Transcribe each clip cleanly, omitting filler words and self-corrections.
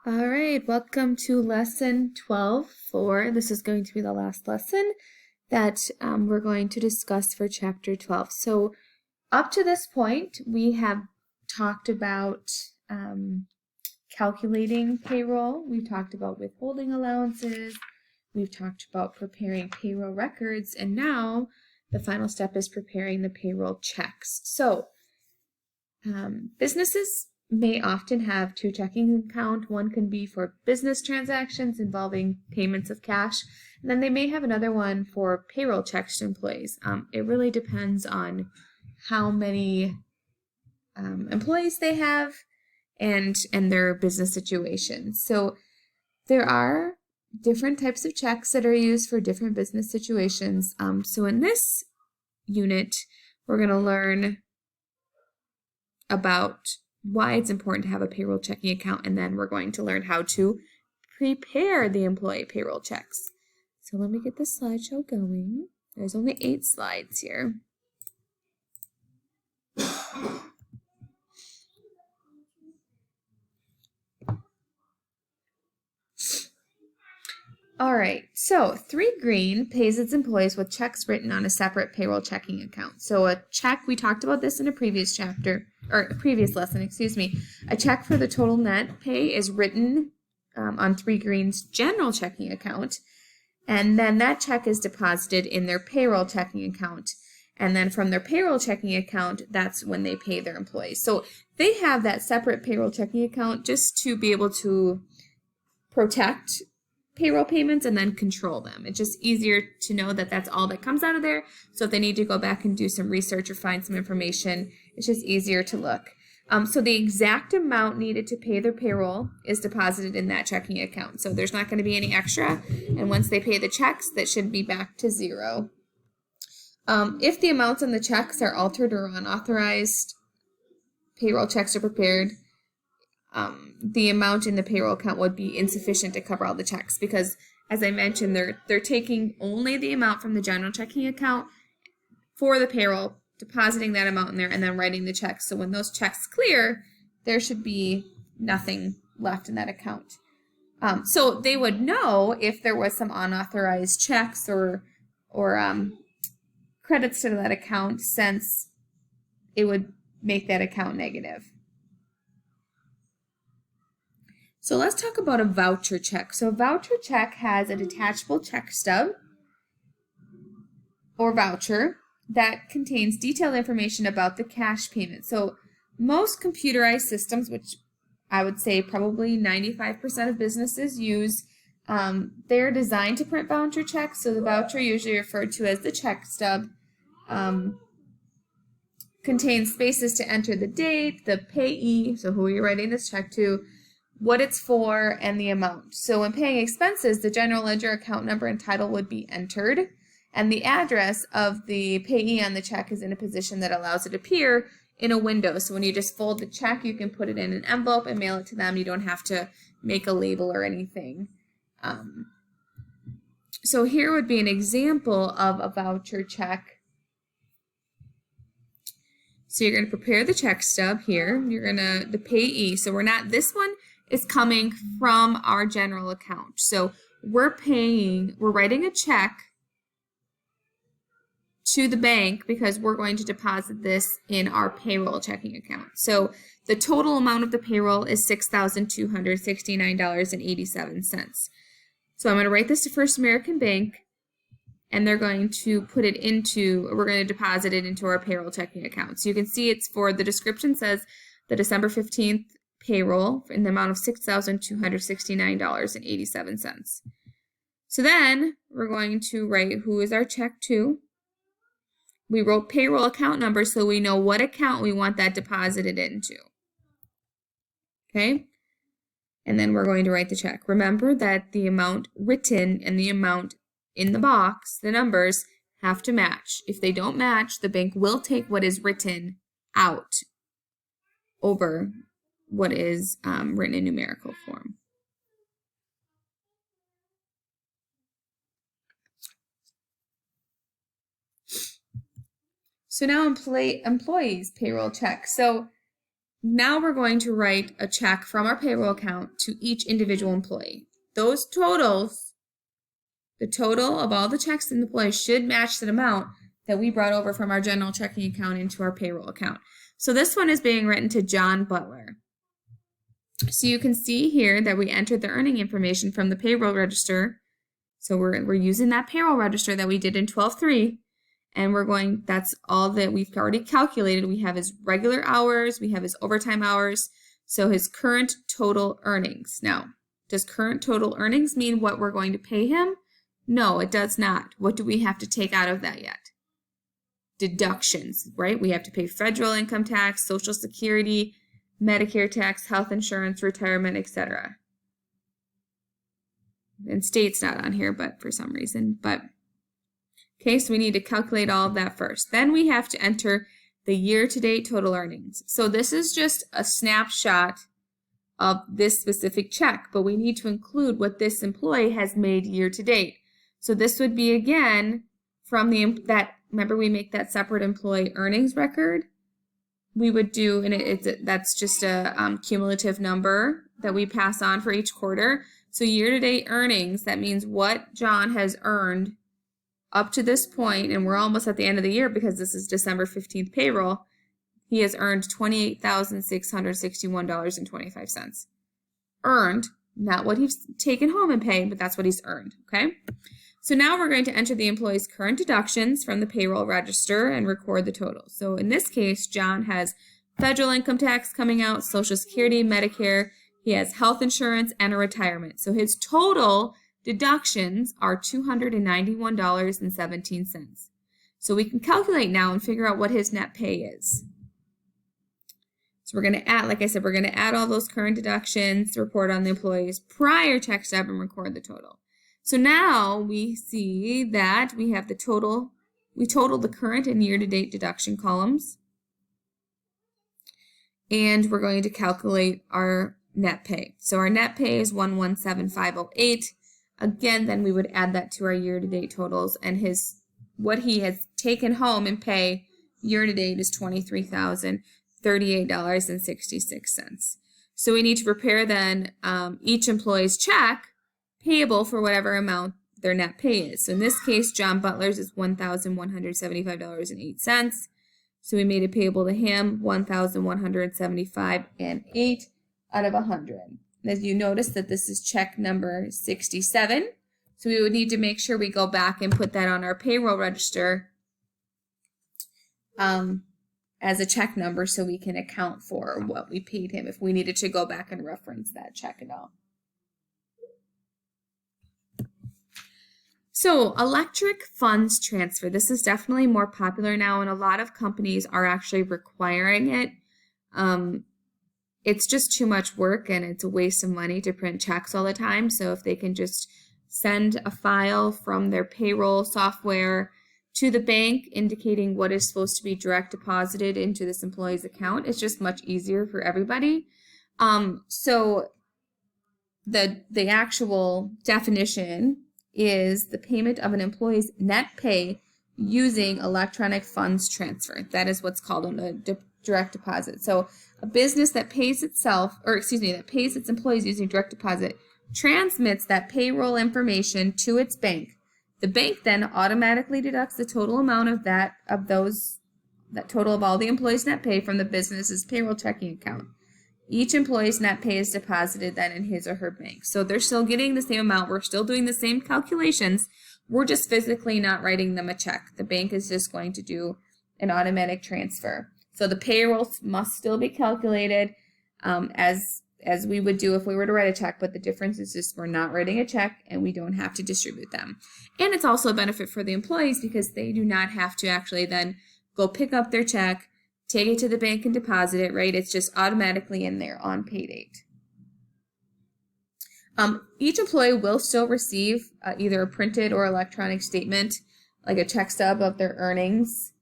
All right, welcome to lesson 12 this is going to be the last lesson that we're going to discuss for chapter 12. So up to this point, we have talked about calculating payroll. We've talked about withholding allowances. We've talked about preparing payroll records. And now the final step is preparing the payroll checks. So businesses may often have two checking accounts. One can be for business transactions involving payments of cash, and then they may have another one for payroll checks to employees. It really depends on how many employees they have and their business situation. So there are different types of checks that are used for different business situations. So in this unit, we're going to learn about why it's important to have a payroll checking account, and then we're going to learn how to prepare the employee payroll checks. So let me get the slideshow going. There's only 8 slides here. All right, so 3 Green pays its employees with checks written on a separate payroll checking account. So a check, we talked about this in a previous chapter, or a previous lesson, excuse me. A check for the total net pay is written on 3 Green's general checking account, and then that check is deposited in their payroll checking account. And then from their payroll checking account, that's when they pay their employees. So they have that separate payroll checking account just to be able to protect payroll payments and then control them. It's just easier to know that that's all that comes out of there. So if they need to go back and do some research or find some information, it's just easier to look. So the exact amount needed to pay their payroll is deposited in that checking account. So there's not going to be any extra. And once they pay the checks, that should be back to 0. If the amounts on the checks are altered or unauthorized, payroll checks are prepared, the amount in the payroll account would be insufficient to cover all the checks because, as I mentioned, they're taking only the amount from the general checking account for the payroll, depositing that amount in there, and then writing the checks. So when those checks clear, there should be nothing left in that account. So they would know if there was some unauthorized checks or credits to that account, since it would make that account negative. So let's talk about a voucher check. So a voucher check has a detachable check stub or voucher that contains detailed information about the cash payment. So most computerized systems, which I would say probably 95% of businesses use, they're designed to print voucher checks. So the voucher, usually referred to as the check stub, contains spaces to enter the date, the payee, so who you're writing this check to, what it's for, and the amount. So when paying expenses, the general ledger account number and title would be entered, and the address of the payee on the check is in a position that allows it to appear in a window. So when you just fold the check, you can put it in an envelope and mail it to them. You don't have to make a label or anything. So here would be an example of a voucher check. So you're going to prepare the check stub here. You're going to, the payee, so this one is coming from our general account. So we're writing a check to the bank because we're going to deposit this in our payroll checking account. So the total amount of the payroll is $6,269.87. So I'm going to write this to First American Bank, and they're going to we're going to deposit it into our payroll checking account. So you can see it's for, the description says the December 15th payroll in the amount of $6,269.87. So then we're going to write who is our check to. We wrote payroll account number so we know what account we want that deposited into. Okay? And then we're going to write the check. Remember that the amount written and the amount in the box, the numbers, have to match. If they don't match, the bank will take what is written out over what is written in numerical form. So now employees payroll check. So now we're going to write a check from our payroll account to each individual employee. Those totals, the total of all the checks and employees should match that amount that we brought over from our general checking account into our payroll account. So this one is being written to John Butler. So you can see here that we entered the earning information from the payroll register. So we're using that payroll register that we did in 12.3, and that's all that we've already calculated. We have his regular hours, we have his overtime hours, so his current total earnings. Now, does current total earnings mean what we're going to pay him? No, it does not. What do we have to take out of that yet? Deductions, right? We have to pay federal income tax, Social Security, Medicare tax, health insurance, retirement, etc. And state's not on here, but for some reason. Okay, so we need to calculate all of that first. Then we have to enter the year-to-date total earnings. So this is just a snapshot of this specific check, but we need to include what this employee has made year-to-date. So this would be, again, from remember we make that separate employee earnings record? We would do, and that's just a cumulative number that we pass on for each quarter. So year-to-date earnings, that means what John has earned up to this point, and we're almost at the end of the year because this is December 15th payroll. He has earned $28,661.25. Earned, not what he's taken home and paid, but that's what he's earned, okay? So now we're going to enter the employee's current deductions from the payroll register and record the total. So in this case, John has federal income tax coming out, Social Security, Medicare, he has health insurance, and a retirement. So his total deductions are $291.17. So we can calculate now and figure out what his net pay is. So we're going to add, like I said, we're going to add all those current deductions, report on the employee's prior check stub, and record the total. So now we see that we have the total, we totaled the current and year-to-date deduction columns. And we're going to calculate our net pay. So our net pay is $117,508. Again, then we would add that to our year-to-date totals, and what he has taken home in pay year-to-date is $23,038.66. So we need to prepare then each employee's check payable for whatever amount their net pay is. So in this case, John Butler's is $1,175.08. So we made it payable to him $1,175.08 out of 100. As you notice that this is check number 67. So we would need to make sure we go back and put that on our payroll register as a check number so we can account for what we paid him if we needed to go back and reference that check at all. So electric funds transfer, this is definitely more popular now, and a lot of companies are actually requiring it. It's just too much work and it's a waste of money to print checks all the time. So if they can just send a file from their payroll software to the bank indicating what is supposed to be direct deposited into this employee's account, it's just much easier for everybody. So the actual definition is the payment of an employee's net pay using electronic funds transfer. That is what's called a direct deposit. So a business that pays that pays its employees using direct deposit transmits that payroll information to its bank. The bank then automatically deducts the total amount of that total of all the employees' net pay from the business's payroll checking account. Each employee's net pay is deposited then in his or her bank. So they're still getting the same amount. We're still doing the same calculations. We're just physically not writing them a check. The bank is just going to do an automatic transfer. So the payroll must still be calculated as we would do if we were to write a check, but the difference is just we're not writing a check and we don't have to distribute them. And it's also a benefit for the employees because they do not have to actually then go pick up their check, take it to the bank and deposit it, right? It's just automatically in there on pay date. Each employee will still receive either a printed or electronic statement, like a check stub of their earnings.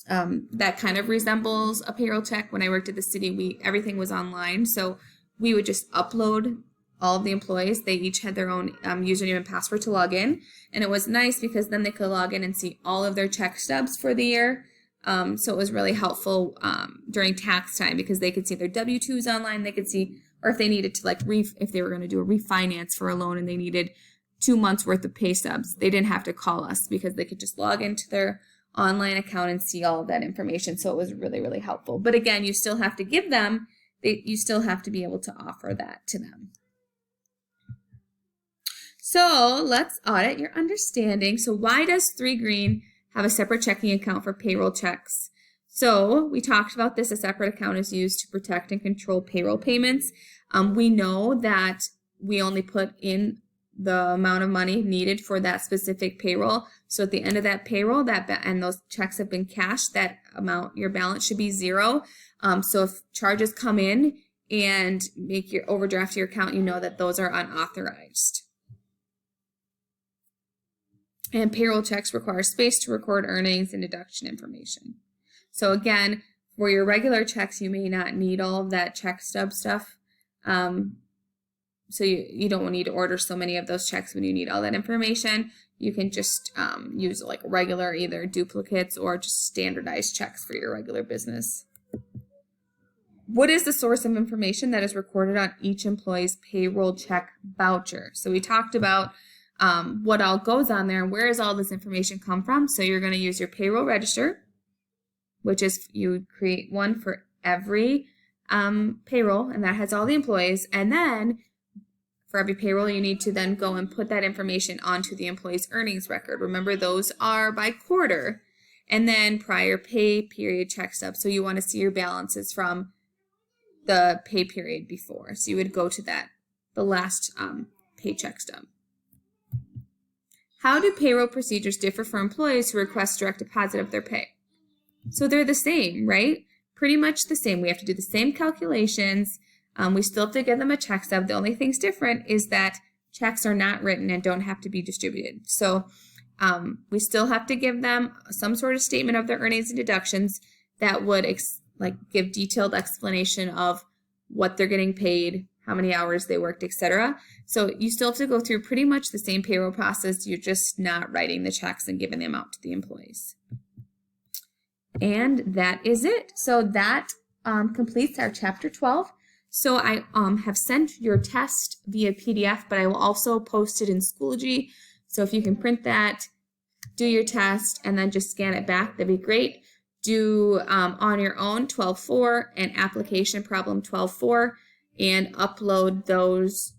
That kind of resembles a payroll check. When I worked at the city, everything was online, so we would just upload all of the employees. They each had their own username and password to log in, and it was nice because then they could log in and see all of their check stubs for the year. So it was really helpful during tax time because they could see their W-2s online. They could see, or if they needed to if they were going to do a refinance for a loan and they needed 2 months worth of pay stubs, they didn't have to call us because they could just log into their online account and see all of that information. So it was really, really helpful. But again, you still have to give them, you still have to be able to offer that to them. So let's audit your understanding. So why does 3 Green have a separate checking account for payroll checks? So we talked about this. A separate account is used to protect and control payroll payments. We know that we only put in the amount of money needed for that specific payroll. So at the end of that payroll, and those checks have been cashed, that amount, your balance should be 0. So if charges come in and make your overdraft your account, you know that those are unauthorized. And payroll checks require space to record earnings and deduction information. So again, for your regular checks, you may not need all of that check stub stuff. So you don't need to order so many of those checks when you need all that information. You can just use like regular either duplicates or just standardized checks for your regular business. What is the source of information that is recorded on each employee's payroll check voucher? So we talked about what all goes on there and where does all this information come from. So you're going to use your payroll register, which is you create one for every payroll, and that has all the employees. And then for every payroll, you need to then go and put that information onto the employee's earnings record. Remember, those are by quarter. And then prior pay period check stub. So you want to see your balances from the pay period before. So you would go to that, the last paycheck stub. How do payroll procedures differ for employees who request direct deposit of their pay? So they're the same, right? Pretty much the same. We have to do the same calculations. We still have to give them a check stub. The only thing's different is that checks are not written and don't have to be distributed. So we still have to give them some sort of statement of their earnings and deductions that would give detailed explanation of what they're getting paid, how many hours they worked, etc. So you still have to go through pretty much the same payroll process. You're just not writing the checks and giving them out to the employees. And that is it. So that completes our chapter 12. So I have sent your test via PDF, but I will also post it in Schoology. So if you can print that, do your test, and then just scan it back, that'd be great. Do on your own 12.4 and application problem 12.4 and upload those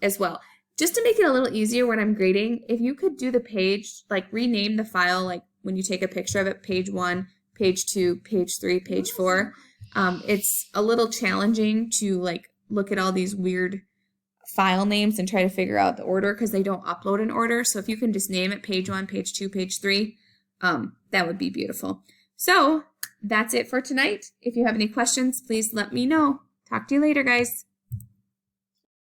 as well. Just to make it a little easier when I'm grading, if you could do the page, rename the file, when you take a picture of it, page 1, page 2, page 3, page 4. It's a little challenging to look at all these weird file names and try to figure out the order because they don't upload in order. So if you can just name it page 1, page 2, page 3, that would be beautiful. So that's it for tonight. If you have any questions, please let me know. Talk to you later, guys.